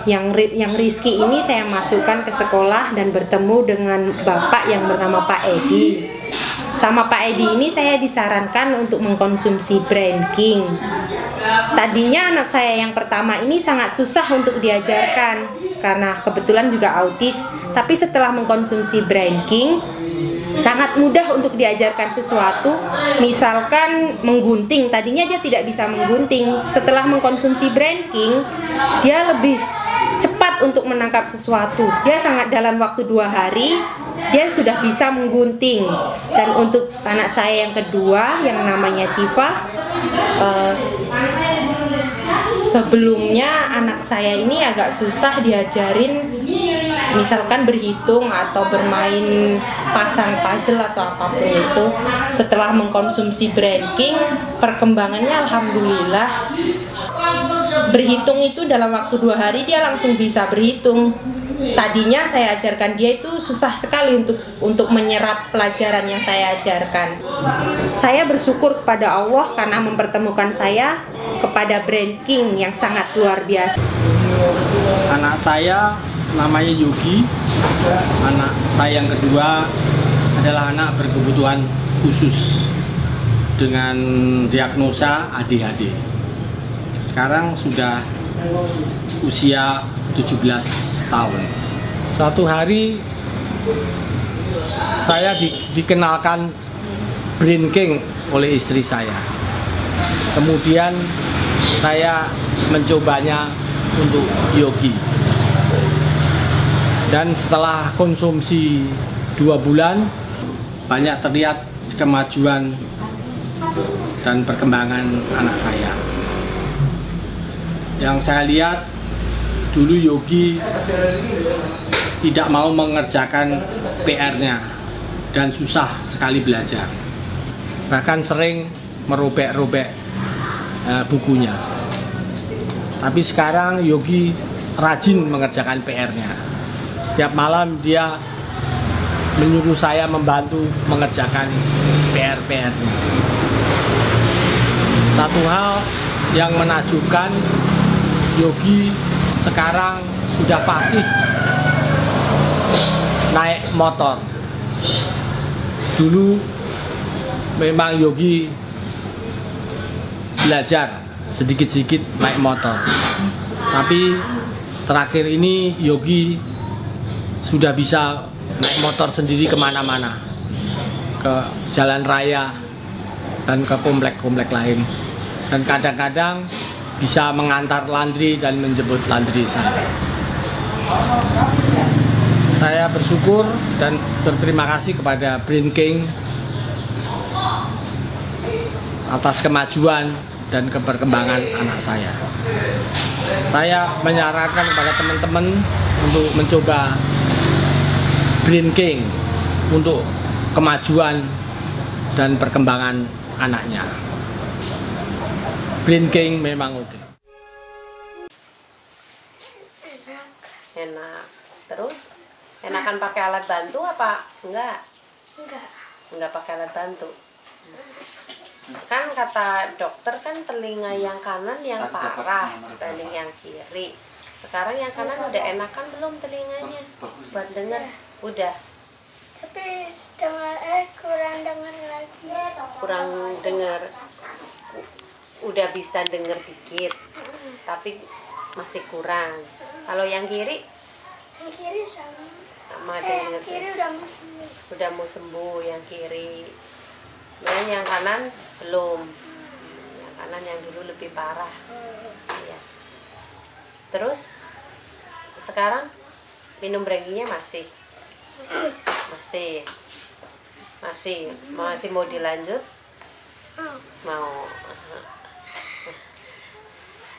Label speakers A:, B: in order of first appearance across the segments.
A: yang Rizky ini saya masukkan ke sekolah dan bertemu dengan bapak yang bernama Pak Edi. Sama Pak Edi ini saya disarankan untuk mengkonsumsi Brain King. Tadinya anak saya yang pertama ini sangat susah untuk diajarkan karena kebetulan juga autis. Tapi setelah mengkonsumsi Brain King, sangat mudah untuk diajarkan sesuatu. Misalkan menggunting, tadinya dia tidak bisa menggunting. Setelah mengkonsumsi Brain King, dia lebih cepat untuk menangkap sesuatu. Dia sangat dalam waktu 2 hari dia sudah bisa menggunting. Dan untuk anak saya yang kedua yang namanya Siva, sebelumnya anak saya ini agak susah diajarin, misalkan berhitung atau bermain pasang puzzle atau apapun itu. Setelah mengkonsumsi Brain King, perkembangannya alhamdulillah. Berhitung itu dalam waktu 2 hari dia langsung bisa berhitung. Tadinya saya ajarkan dia itu susah sekali untuk menyerap pelajaran yang saya ajarkan. Saya bersyukur kepada Allah karena mempertemukan saya kepada Brain King yang sangat luar biasa.
B: Anak saya namanya Yogi. Anak saya yang kedua adalah anak berkebutuhan khusus dengan diagnosa ADHD. Sekarang sudah usia 17 tahun. Suatu hari saya dikenalkan Brain King oleh istri saya. Kemudian saya mencobanya untuk Yogi. Dan setelah konsumsi 2 bulan, banyak terlihat kemajuan dan perkembangan anak saya. Yang saya lihat, dulu Yogi tidak mau mengerjakan PR-nya dan susah sekali belajar. Bahkan sering merobek-robek bukunya. Tapi sekarang Yogi rajin mengerjakan PR-nya. Setiap malam dia menyuruh saya membantu mengerjakan PR-nya. Satu hal yang menakjubkan, Yogi sekarang sudah fasih naik motor. Dulu memang Yogi belajar sedikit-sedikit naik motor, tapi terakhir ini Yogi sudah bisa naik motor sendiri kemana-mana, ke jalan raya dan ke komplek-komplek lain, dan kadang-kadang bisa mengantar laundry dan menjemput laundry saya. Saya bersyukur dan berterima kasih kepada Brain King atas kemajuan dan perkembangan anak saya. Saya menyarankan kepada teman-teman untuk mencoba Brain King untuk kemajuan dan perkembangan anaknya. Brain King memang oke.
A: Enak. Terus enakan pakai alat bantu apa enggak? Enggak pakai alat bantu. Kan kata dokter kan telinga yang kanan yang parah dibanding yang kiri. Sekarang yang kanan udah enakan belum telinganya buat dengar? Udah.
C: Tapi kurang dengar lagi.
A: Kurang dengar. Udah bisa dengar dikit. Tapi masih kurang. Kalau yang kiri?
C: Yang kiri sama.
A: Sama dengar.
C: Yang kiri udah mau sembuh.
A: Udah mau sembuh yang kiri. Dan yang kanan belum. Yang kanan yang dulu lebih parah. Iya. Terus sekarang minum Brain-nya masih mau dilanjut? Mau.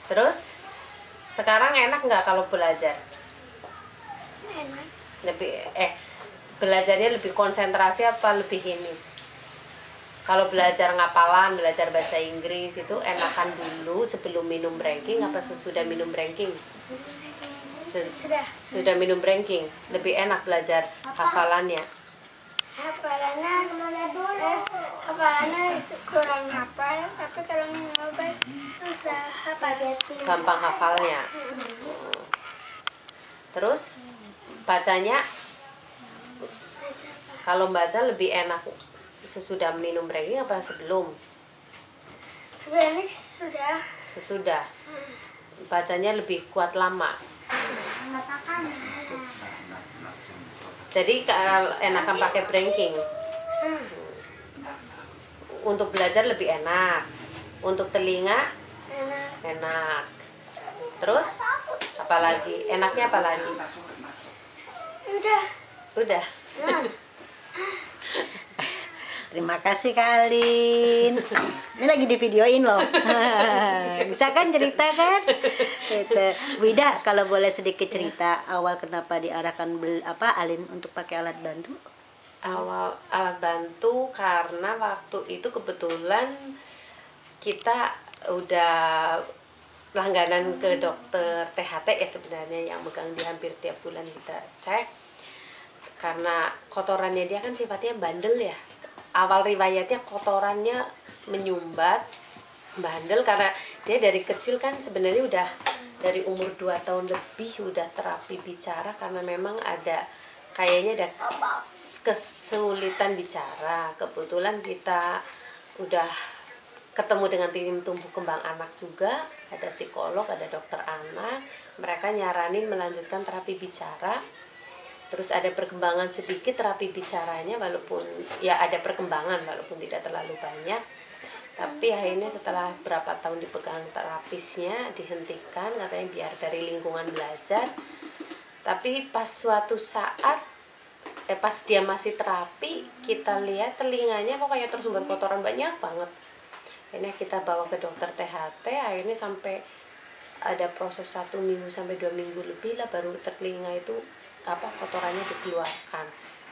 A: Terus sekarang enak nggak kalau belajar?
C: Enak.
A: Belajarnya lebih konsentrasi apa lebih ini? Kalau belajar ngapalan, belajar bahasa Inggris itu enakan dulu sebelum minum Brain King apa sesudah minum Brain King? Sudah minum Brain King, lebih enak belajar hafalannya.
C: Hafalannya kurang hafal, tapi kalau ngobrol udah hafal.
A: Gampang hafalnya.
D: Terus bacanya, kalau baca lebih enak sesudah minum ranking apa sebelum?
C: Ini sudah.
D: Sesudah. Bacanya lebih kuat lama. Jadi enakan pakai ranking. Untuk belajar lebih enak. Untuk telinga enak. Terus apalagi? Enaknya apalagi? Udah.
E: Terima kasih Kak Alin. Ini lagi di videoin loh. Bisa kan cerita kan? Gitu. Bu Ida, kalau boleh sedikit cerita awal kenapa diarahkan Alin untuk pakai alat bantu?
D: Awal alat bantu karena waktu itu kebetulan kita udah langganan ke dokter THT ya sebenarnya, yang megang dia hampir tiap bulan kita cek. Karena kotorannya dia kan sifatnya bandel ya. Awal riwayatnya kotorannya menyumbat, bandel, karena dia dari kecil kan sebenarnya udah dari umur 2 tahun lebih udah terapi bicara, karena memang ada kayaknya ada kesulitan bicara. Kebetulan kita udah ketemu dengan tim tumbuh kembang anak juga, ada psikolog, ada dokter anak, mereka nyaranin melanjutkan terapi bicara. Terus ada perkembangan sedikit terapi bicaranya, walaupun ya ada perkembangan walaupun tidak terlalu banyak. Tapi akhirnya setelah berapa tahun dipegang terapisnya dihentikan, katanya biar dari lingkungan belajar. Tapi pas suatu saat pas dia masih terapi, kita lihat telinganya kok kayak tersumbat kotoran banyak banget. Akhirnya kita bawa ke dokter THT, akhirnya sampai ada proses 1 minggu sampai 2 minggu lebih lah baru telinga itu kotorannya dikeluarkan.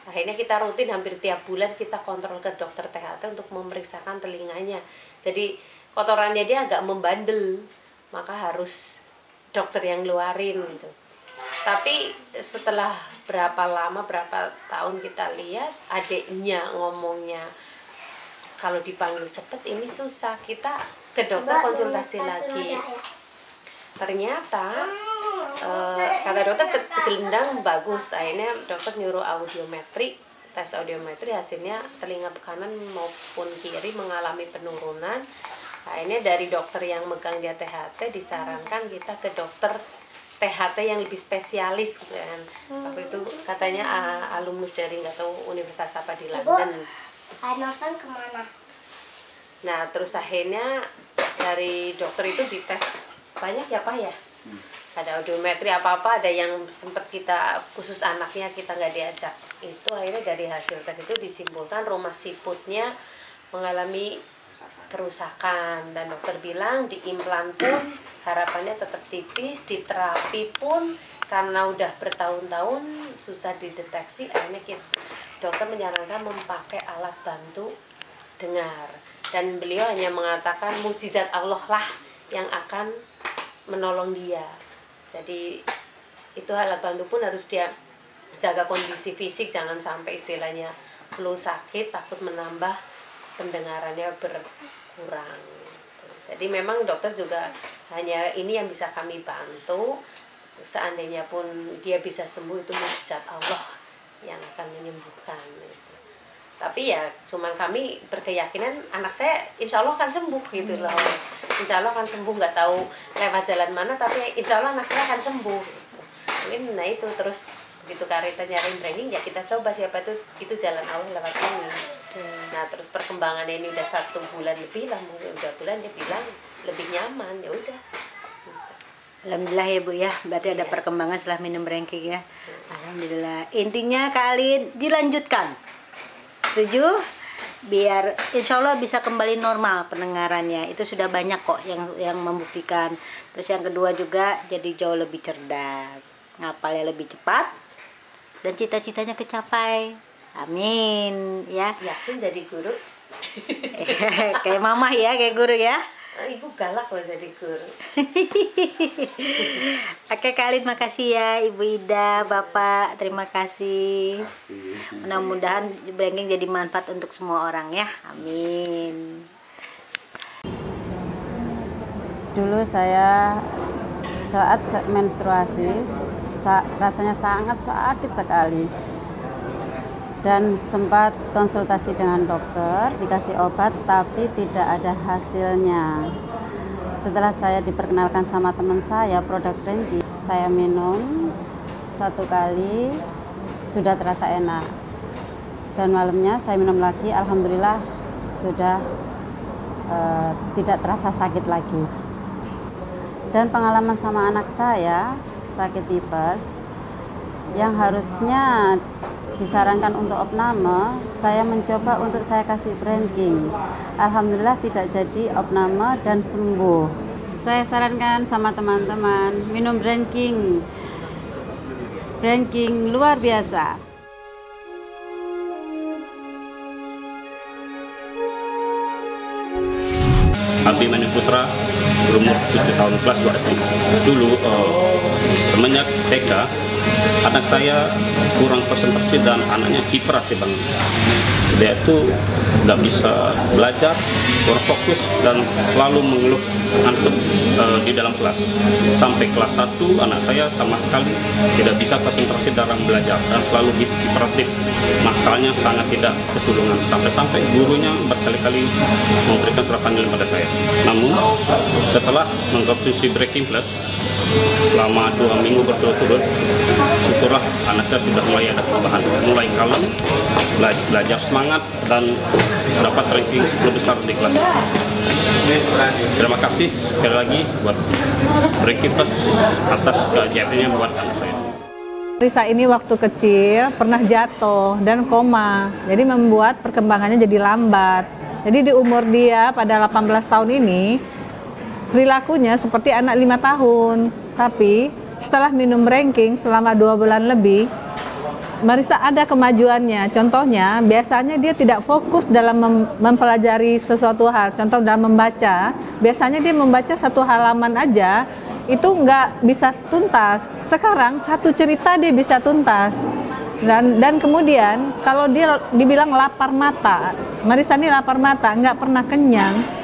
D: Akhirnya kita rutin hampir tiap bulan kita kontrol ke dokter THT untuk memeriksakan telinganya. Jadi kotorannya dia agak membandel, maka harus dokter yang ngeluarin gitu. Tapi setelah berapa tahun kita lihat adiknya ngomongnya kalau dipanggil cepet ini susah, kita ke dokter konsultasi lagi. Ternyata kata dokter gelendang bagus. Akhirnya dokter nyuruh audiometri, tes audiometri, hasilnya telinga kanan maupun kiri mengalami penurunan. Akhirnya dari dokter yang megang dia THT disarankan kita ke dokter THT yang lebih spesialis gitu kan. Waktu itu katanya alumnus dari nggak tahu universitas apa di London.
C: Nonton kemana?
D: Nah terus akhirnya dari dokter itu dites banyak ya Pak ya. Ada audiometri apa-apa, ada yang sempat kita khusus anaknya kita nggak diajak. Itu akhirnya dari hasil tes itu disimpulkan rumah siputnya mengalami kerusakan, dan dokter bilang diimplan pun harapannya tetap tipis, di terapi pun karena udah bertahun-tahun susah dideteksi, akhirnya dokter menyarankan memakai alat bantu dengar, dan beliau hanya mengatakan mukjizat Allah lah yang akan menolong dia. Jadi itu alat bantu pun harus dia jaga kondisi fisik, jangan sampai istilahnya flu sakit takut menambah pendengarannya berkurang. Jadi memang dokter juga hanya ini yang bisa kami bantu. Seandainya pun dia bisa sembuh itu mukjizat Allah yang akan menyembuhkan. Tapi ya cuman kami berkeyakinan anak saya insya Allah akan sembuh gitu loh. Insya Allah akan sembuh, nggak tahu lewat jalan mana, tapi insya Allah anak saya akan sembuh. Mungkin nah itu terus begitu Karita nyariin branding ya kita coba, siapa itu jalan Allah lewat ini. Nah terus perkembangannya ini udah 1 bulan lebih lah, mungkin udah bulan dia bilang lebih nyaman, ya udah.
E: Alhamdulillah ya Bu ya, berarti ada perkembangan setelah minum ranking ya. Alhamdulillah. Intinya Kak Alin dilanjutkan. Setuju? Biar insya Allah bisa kembali normal pendengarannya. Itu sudah banyak kok yang membuktikan. Terus yang kedua juga jadi jauh lebih cerdas, ngapalnya lebih cepat, dan cita-citanya kecapai. Amin ya.
D: Yakin jadi guru?
E: Kayak mama ya, kayak guru ya.
D: Ibu galak loh jadi guru.
E: Oke Kak Alin, makasih ya Ibu Ida, Bapak, terima kasih. Mudah-mudahan branding jadi manfaat untuk semua orang ya. Amin.
F: Dulu saya saat menstruasi rasanya sangat sakit sekali. Dan sempat konsultasi dengan dokter, dikasih obat tapi tidak ada hasilnya. Setelah saya diperkenalkan sama teman saya produk Brandking, saya minum 1 kali sudah terasa enak. Dan malamnya saya minum lagi, alhamdulillah sudah tidak terasa sakit lagi. Dan pengalaman sama anak saya sakit tipes yang harusnya disarankan untuk opname, saya mencoba untuk saya kasih Brandking. Alhamdulillah tidak jadi opname dan sembuh. Saya sarankan sama teman-teman minum Brandking. Brandking luar biasa.
G: Abimane Putra, berumur 7 tahun, kelas 2 SD. Dulu semenjak TK, anak saya kurang konsentrasi dan anaknya hiperaktif banget. Dia itu nggak bisa belajar, kurang fokus dan selalu mengeluh ngantuk di dalam kelas. Sampai kelas 1 anak saya sama sekali tidak bisa konsentrasi dalam belajar dan selalu hiperaktif. Nakalnya sangat tidak ketulungan, sampai-sampai gurunya berkali-kali memberikan surat panggilan pada saya. Namun setelah mengkonsumsi Brandking Plus selama 2 minggu berturut-turut, syukurlah anak saya sudah mulai ada perubahan, mulai kalem, belajar semangat dan dapat ranking 10 besar di kelas. Terima kasih sekali lagi buat Brandking Plus atas keajaibannya buat anak saya.
H: Risa ini waktu kecil pernah jatuh dan koma, jadi membuat perkembangannya jadi lambat. Jadi di umur dia pada 18 tahun ini, perilakunya seperti anak 5 tahun. Tapi setelah minum Brandking selama 2 bulan lebih, Marisa ada kemajuannya. Contohnya, biasanya dia tidak fokus dalam mempelajari sesuatu hal. Contoh dalam membaca, biasanya dia membaca 1 halaman aja, itu nggak bisa tuntas. Sekarang 1 cerita dia bisa tuntas. Dan kemudian kalau dia dibilang lapar mata, Marisa ini lapar mata, nggak pernah kenyang.